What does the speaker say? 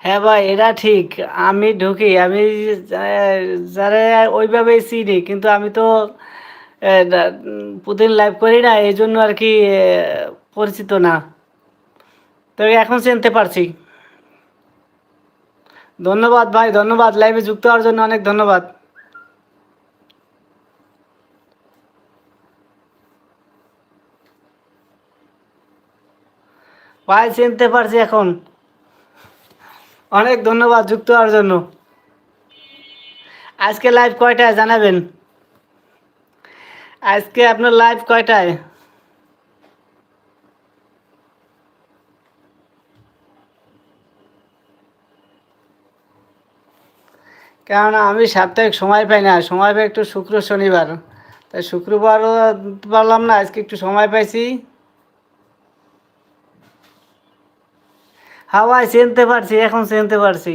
হ্যাঁ ভাই, এটা ঠিক। আমি ঢুকি, আমি যারা ওইভাবেই চিনি, কিন্তু আমি তো প্রতিদিন লাইভ করি না, এই জন্য আর কি পরিচিত না। তবে এখন চিনতে পারছি। ধন্যবাদ ভাই, ধন্যবাদ। লাইভে যুক্ত হওয়ার জন্য অনেক ধন্যবাদ। ভাই চিনতে পারছি এখন। অনেক ধন্যবাদ যুক্ত হওয়ার জন্য। আজকে লাইভ কয়টায় জানাবেন? আজকে আপনার লাইভ কয়টায়? কেননা আমি সাপ্তাহিক সময় পাই না, সময় পাই একটু শুক্র শনিবার। তাই শুক্রবারও পারলাম না, আজকে একটু সময় পাইছি। হ্যাঁ ভাই চিনতে পারছি, এখন চিনতে পারছি।